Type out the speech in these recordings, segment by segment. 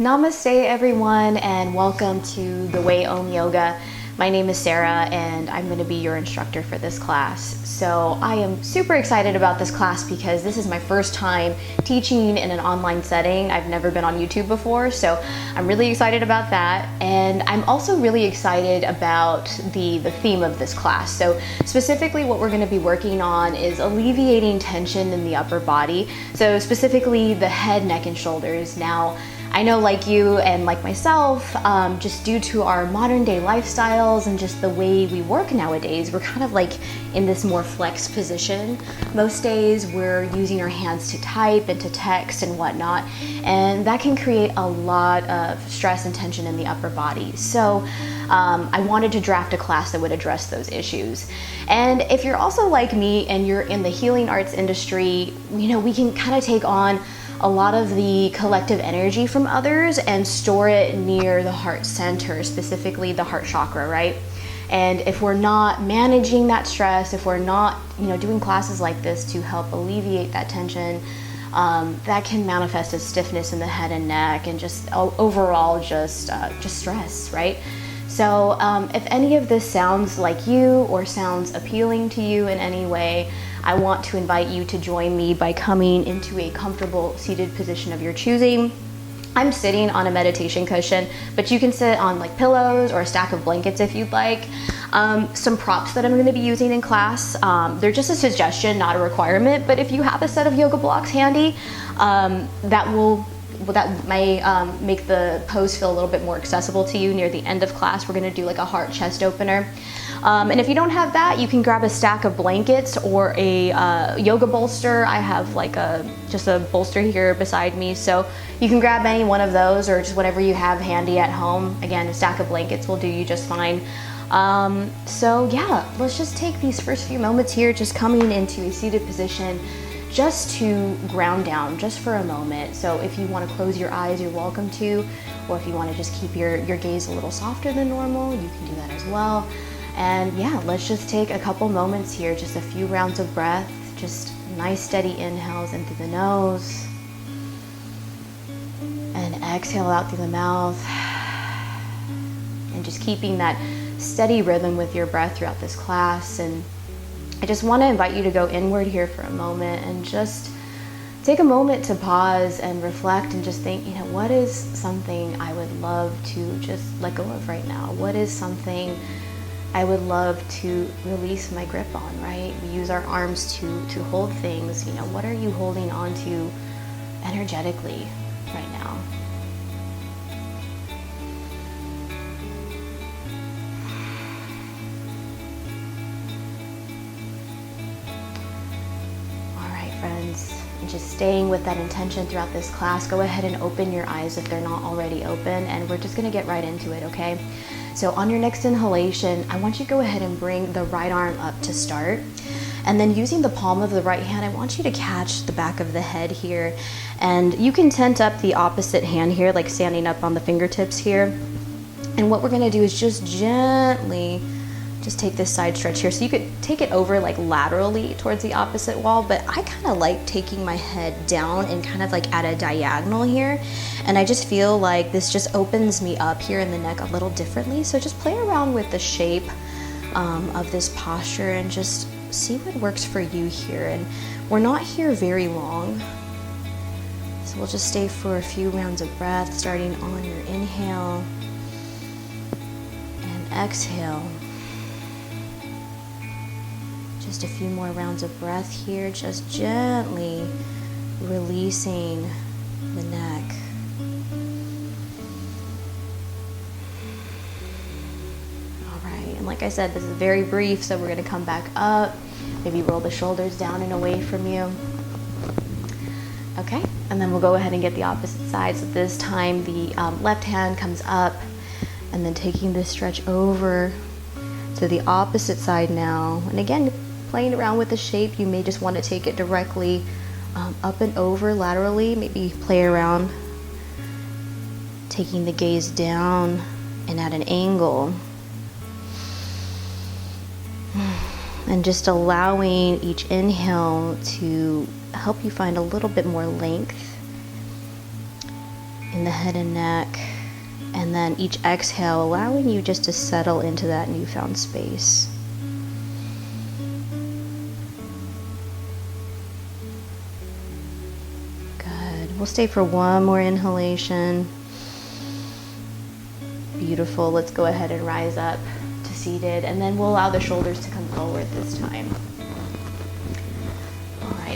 Namaste everyone, and welcome to the Way Om Yoga. My name is Sarah and I'm going to be your instructor for this class. So I am super excited about this class because this is my first time teaching in an online setting. I've never been on YouTube before, so I'm really excited about that. And I'm also really excited about the theme of this class. So specifically what we're going to be working on is alleviating tension in the upper body. So specifically the head, neck, and shoulders. Now, I know, like you and like myself, just due to our modern day lifestyles and just the way we work nowadays, we're kind of like in this more flex position. Most days we're using our hands to type and to text and whatnot, and that can create a lot of stress and tension in the upper body. So I wanted to draft a class that would address those issues. And if you're also like me and you're in the healing arts industry, you know, we can kind of take on a lot of the collective energy from others and store it near the heart center, specifically the heart chakra, right? And if we're not managing that stress, if we're not, doing classes like this to help alleviate that tension, that can manifest as stiffness in the head and neck and just overall just stress, right? So if any of this sounds like you or sounds appealing to you in any way, I want to invite you to join me by coming into a comfortable seated position of your choosing. I'm sitting on a meditation cushion, but you can sit on like pillows or a stack of blankets if you'd like. Some props that I'm going to be using in class, they're just a suggestion, not a requirement, but if you have a set of yoga blocks handy, that may make the pose feel a little bit more accessible to you near the end of class. We're going to do like a heart chest opener. And if you don't have that, you can grab a stack of blankets or a yoga bolster. I have like just a bolster here beside me, so you can grab any one of those or just whatever you have handy at home. Again, a stack of blankets will do you just fine. So yeah, let's just take these first few moments here just coming into a seated position just to ground down just for a moment. So if you want to close your eyes, you're welcome to, or if you want to just keep your gaze a little softer than normal, you can do that as well. And yeah, let's just take a couple moments here, just a few rounds of breath, just nice steady inhales in through the nose and exhale out through the mouth, and just keeping that steady rhythm with your breath throughout this class. And I just want to invite you to go inward here for a moment and just take a moment to pause and reflect and just think, what is something I would love to just let go of right now? What is something I would love to release my grip on, right? We use our arms to hold things. What are you holding on to energetically right now? All right, friends, and just staying with that intention throughout this class, go ahead and open your eyes if they're not already open, and we're just gonna get right into it, okay? So on your next inhalation, I want you to go ahead and bring the right arm up to start. And then using the palm of the right hand, I want you to catch the back of the head here. And you can tent up the opposite hand here, like standing up on the fingertips here. And what we're gonna do is just gently just take this side stretch here. So you could take it over like laterally towards the opposite wall, but I kind of like taking my head down and kind of like at a diagonal here. And I just feel like this just opens me up here in the neck a little differently. So just play around with the shape of this posture and just see what works for you here. And we're not here very long, so we'll just stay for a few rounds of breath, starting on your inhale and exhale. Just a few more rounds of breath here, just gently releasing the neck. All right, and like I said, this is very brief, so we're going to come back up, maybe roll the shoulders down and away from you. Okay, and then we'll go ahead and get the opposite side. So this time the left hand comes up, and then taking this stretch over to the opposite side now. And again, playing around with the shape, you may just want to take it directly up and over laterally, maybe play around taking the gaze down and at an angle, and just allowing each inhale to help you find a little bit more length in the head and neck. And then each exhale, allowing you just to settle into that newfound space. Good. We'll stay for one more inhalation. Beautiful. Let's go ahead and rise up to seated, and then we'll allow the shoulders to come forward this time.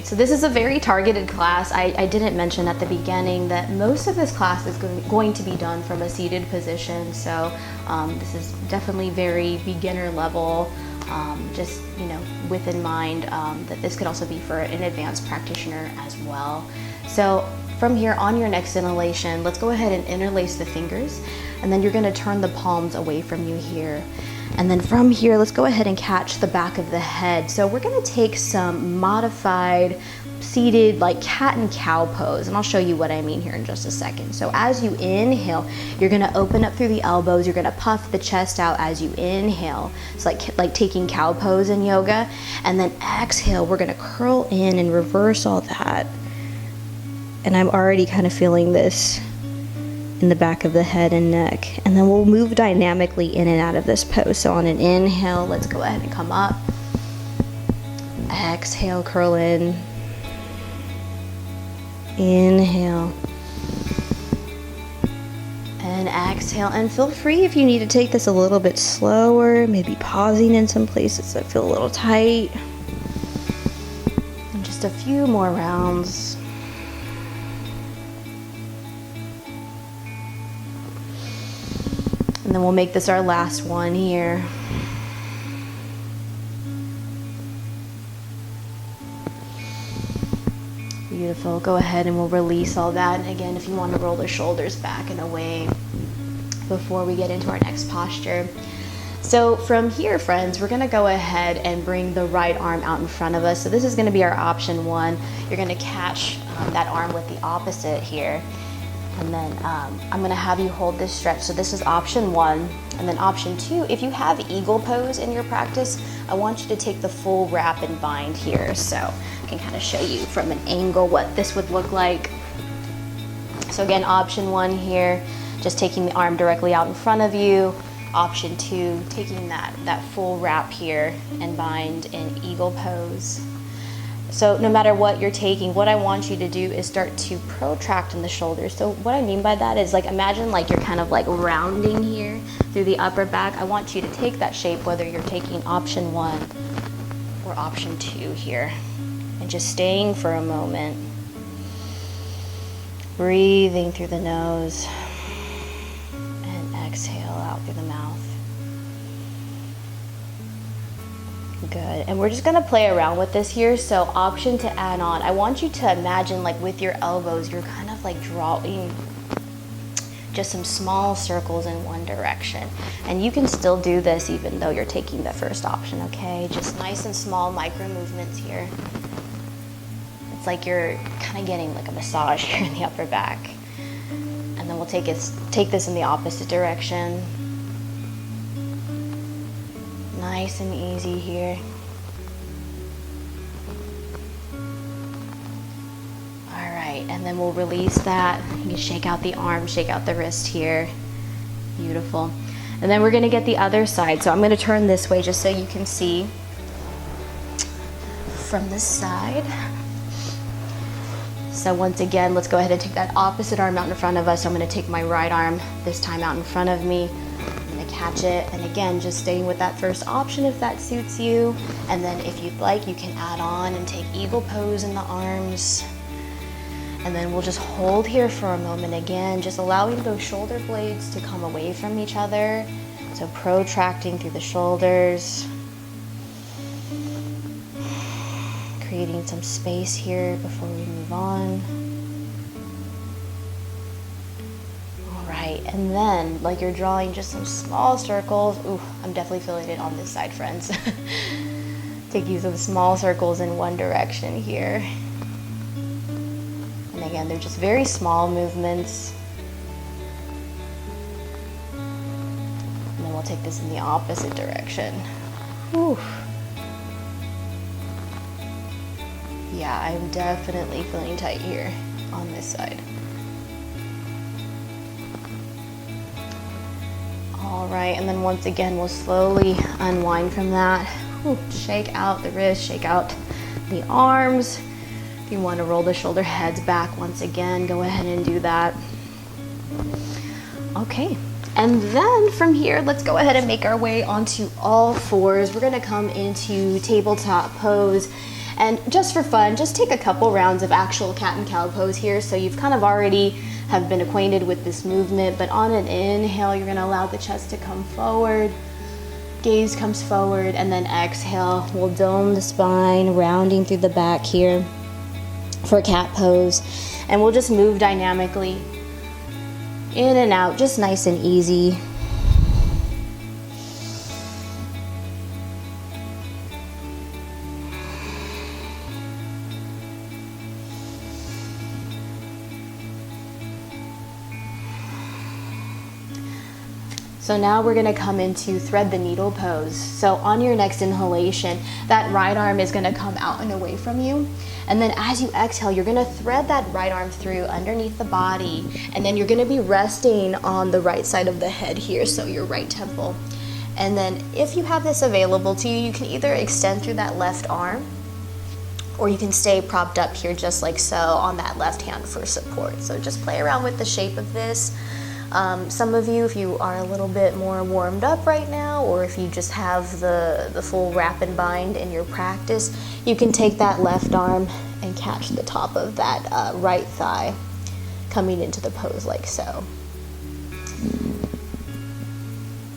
So this is a very targeted class. I didn't mention at the beginning that most of this class is going to be done from a seated position. So this is definitely very beginner level, just, you know, with in mind that this could also be for an advanced practitioner as well. So from here, on your next inhalation, let's go ahead and interlace the fingers, and then you're going to turn the palms away from you here. And then from here, let's go ahead and catch the back of the head. So we're going to take some modified seated like cat and cow pose, and I'll show you what I mean here in just a second. So as you inhale, you're going to open up through the elbows. You're going to puff the chest out as you inhale. It's like taking cow pose in yoga. And then exhale, we're going to curl in and reverse all that. And I'm already kind of feeling this in the back of the head and neck. And then we'll move dynamically in and out of this pose. So on an inhale, let's go ahead and come up. Exhale, curl in. Inhale. And exhale. And feel free if you need to take this a little bit slower, maybe pausing in some places that feel a little tight. And just a few more rounds. And then we'll make this our last one here. Beautiful. Go ahead and we'll release all that. And again, if you want to roll the shoulders back and away before we get into our next posture. So from here, friends, we're going to go ahead and bring the right arm out in front of us. So this is going to be our option one. You're going to catch that arm with the opposite here. And then I'm going to have you hold this stretch. So this is option one. And then option two, if you have eagle pose in your practice, I want you to take the full wrap and bind here. So I can kind of show you from an angle what this would look like. So again, option one here, just taking the arm directly out in front of you. Option two, taking that full wrap here and bind in eagle pose. So no matter what you're taking, what I want you to do is start to protract in the shoulders. So what I mean by that is, like, imagine like you're kind of like rounding here through the upper back. I want you to take that shape whether you're taking option one or option two here. And just staying for a moment. Breathing through the nose and exhale out through the mouth. Good. And we're just going to play around with this here. So option to add on, I want you to imagine like with your elbows, you're kind of like drawing just some small circles in one direction. And you can still do this even though you're taking the first option, okay? Just nice and small micro movements here. It's like you're kind of getting like a massage here in the upper back. And then we'll take this in the opposite direction. Nice and easy here. All right, and then we'll release that. You can shake out the arm, shake out the wrist here. Beautiful. And then we're gonna get the other side. So I'm gonna turn this way just so you can see from this side. So once again, let's go ahead and take that opposite arm out in front of us. So I'm gonna take my right arm, this time out in front of me. Catch it, and again, just staying with that first option if that suits you. And then if you'd like, you can add on and take eagle pose in the arms. And then we'll just hold here for a moment again, just allowing those shoulder blades to come away from each other. So protracting through the shoulders. Creating some space here before we move on. And then, like you're drawing just some small circles. Ooh, I'm definitely feeling it on this side, friends. Taking some small circles in one direction here. And again, they're just very small movements. And then we'll take this in the opposite direction. Ooh. Yeah, I'm definitely feeling tight here on this side. All right, and then once again, we'll slowly unwind from that. Whew, shake out the wrists, shake out the arms. If you want to roll the shoulder heads back once again, go ahead and do that. Okay, and then from here, let's go ahead and make our way onto all fours. We're gonna come into tabletop pose. And just for fun, just take a couple rounds of actual cat and cow pose here. So you've kind of already have been acquainted with this movement, but on an inhale, you're gonna allow the chest to come forward, gaze comes forward, and then exhale, we'll dome the spine, rounding through the back here for cat pose. And we'll just move dynamically in and out, just nice and easy. So now we're gonna come into thread the needle pose. So on your next inhalation, that right arm is gonna come out and away from you. And then as you exhale, you're gonna thread that right arm through underneath the body. And then you're gonna be resting on the right side of the head here, so your right temple. And then if you have this available to you, you can either extend through that left arm, or you can stay propped up here just like so on that left hand for support. So just play around with the shape of this. Some of you, if you are a little bit more warmed up right now, or if you just have the full wrap and bind in your practice, you can take that left arm and catch the top of that right thigh coming into the pose like so.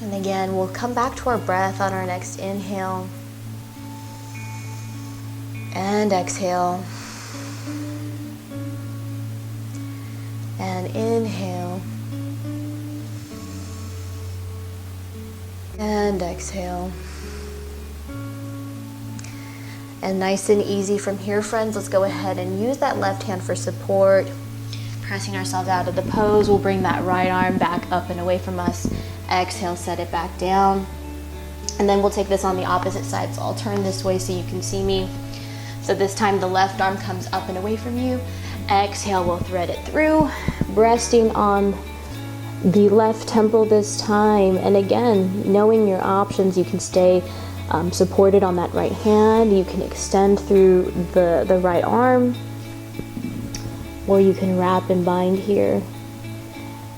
And again, we'll come back to our breath on our next inhale and exhale. And inhale. And exhale. And nice and easy from here, friends, let's go ahead and use that left hand for support. Pressing ourselves out of the pose, we'll bring that right arm back up and away from us. Exhale, set it back down. And then we'll take this on the opposite side. So I'll turn this way so you can see me. So this time the left arm comes up and away from you. Exhale, we'll thread it through, resting on the left temple this time. And again, knowing your options, you can stay supported on that right hand, you can extend through the right arm, or you can wrap and bind here.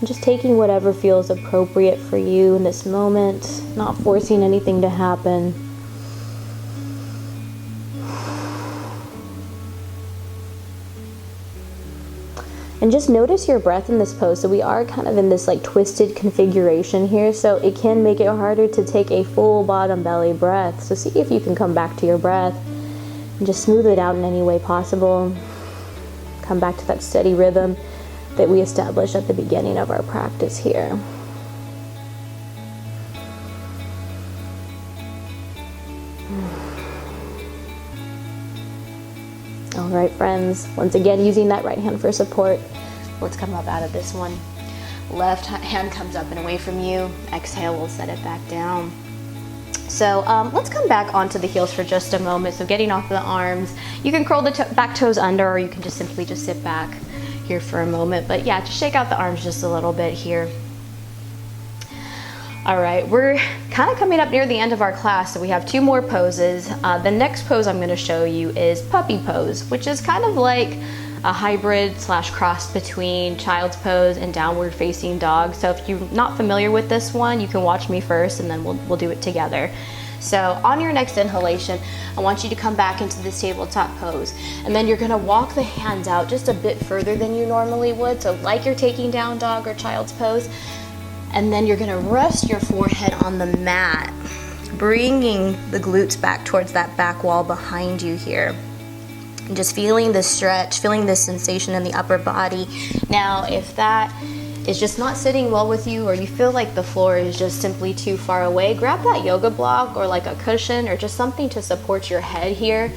And just taking whatever feels appropriate for you in this moment, not forcing anything to happen. And just notice your breath in this pose. So we are kind of in this like twisted configuration here, so it can make it harder to take a full bottom belly breath. So see if you can come back to your breath and just smooth it out in any way possible. Come back to that steady rhythm that we established at the beginning of our practice here. All right, friends, once again, using that right hand for support. Let's come up out of this one. Left hand comes up and away from you. Exhale, we'll set it back down. So let's come back onto the heels for just a moment. So getting off the arms, you can curl the back toes under, or you can just simply just sit back here for a moment. But yeah, just shake out the arms just a little bit here. All right, we're kind of coming up near the end of our class, so we have two more poses. The next pose I'm gonna show you is puppy pose, which is kind of like a hybrid / cross between child's pose and downward facing dog. So if you're not familiar with this one, you can watch me first and then we'll do it together. So on your next inhalation, I want you to come back into this tabletop pose, and then you're gonna walk the hands out just a bit further than you normally would. So like you're taking down dog or child's pose. And then you're gonna rest your forehead on the mat, bringing the glutes back towards that back wall behind you here. And just feeling this stretch, feeling this sensation in the upper body. Now, if that is just not sitting well with you, or you feel like the floor is just simply too far away, grab that yoga block or like a cushion or just something to support your head here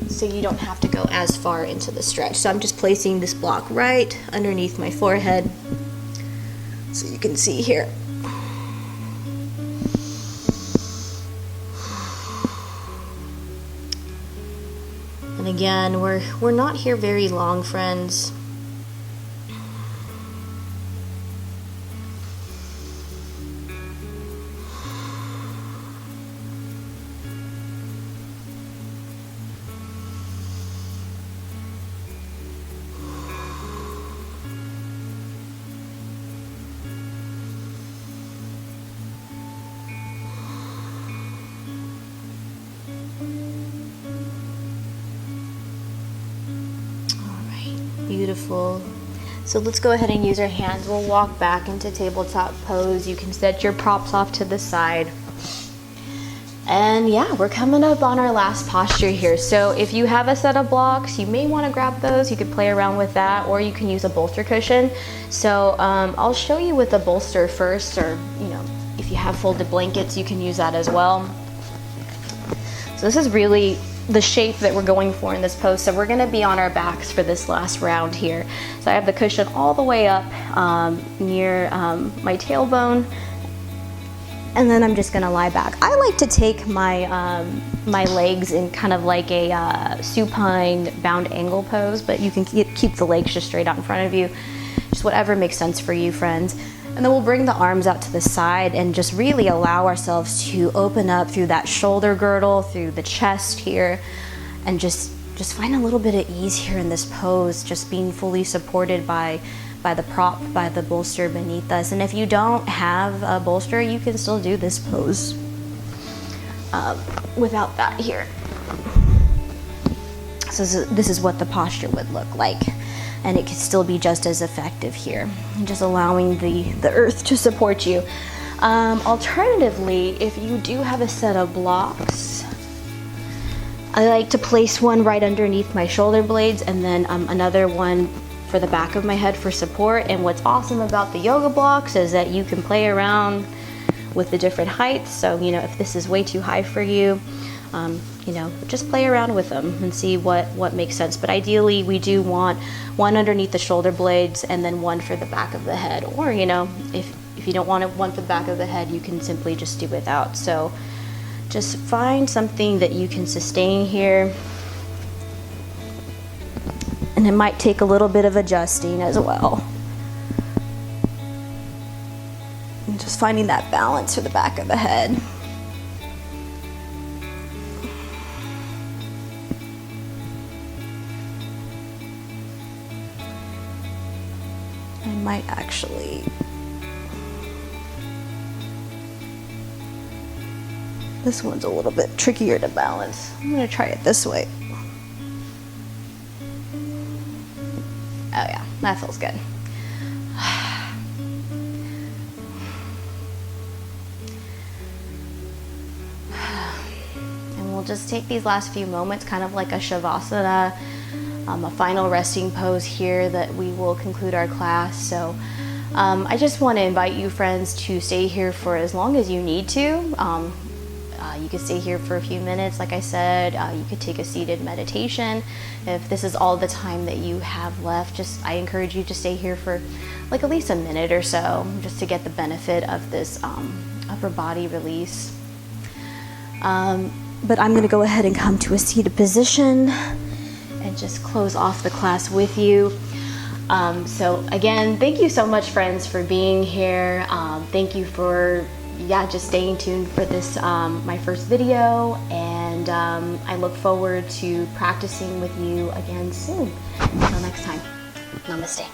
so you don't have to go as far into the stretch. So I'm just placing this block right underneath my forehead, so you can see here. And again, we're not here very long, friends. Beautiful. So let's go ahead and use our hands. We'll walk back into tabletop pose. You can set your props off to the side. And yeah, we're coming up on our last posture here. So if you have a set of blocks, you may want to grab those. You could play around with that, or you can use a bolster cushion. So I'll show you with the bolster first, or if you have folded blankets, you can use that as well. So this is really the shape that we're going for in this pose. So we're gonna be on our backs for this last round here. So I have the cushion all the way up near my tailbone, and then I'm just gonna lie back. I like to take my my legs in kind of like a supine bound angle pose, but you can keep the legs just straight out in front of you. Just whatever makes sense for you, friends. And then we'll bring the arms out to the side and just really allow ourselves to open up through that shoulder girdle, through the chest here, and just find a little bit of ease here in this pose, just being fully supported by the prop, by the bolster beneath us. And if you don't have a bolster, you can still do this pose without that here. So this is what the posture would look like. And it can still be just as effective here. Just allowing the earth to support you. Alternatively, if you do have a set of blocks, I like to place one right underneath my shoulder blades, and then another one for the back of my head for support. And what's awesome about the yoga blocks is that you can play around with the different heights. So if this is way too high for you, just play around with them and see what makes sense. But ideally, we do want one underneath the shoulder blades and then one for the back of the head. Or, if you don't want one for the back of the head, you can simply just do without. So just find something that you can sustain here. And it might take a little bit of adjusting as well. And just finding that balance for the back of the head. Might actually this one's a little bit trickier to balance. I'm gonna try it this way. Oh yeah, that feels good. And we'll just take these last few moments kind of like a Shavasana, a final resting pose here that we will conclude our class. So I just want to invite you, friends, to stay here for as long as you need to. You could stay here for a few minutes, like I said. You could take a seated meditation. If this is all the time that you have left, I encourage you to stay here for like at least a minute or so, just to get the benefit of this upper body release. But I'm going to go ahead and come to a seated position and just close off the class with you. So again, thank you so much, friends, for being here. Thank you for just staying tuned for this my first video, and I look forward to practicing with you again soon. Until next time, namaste.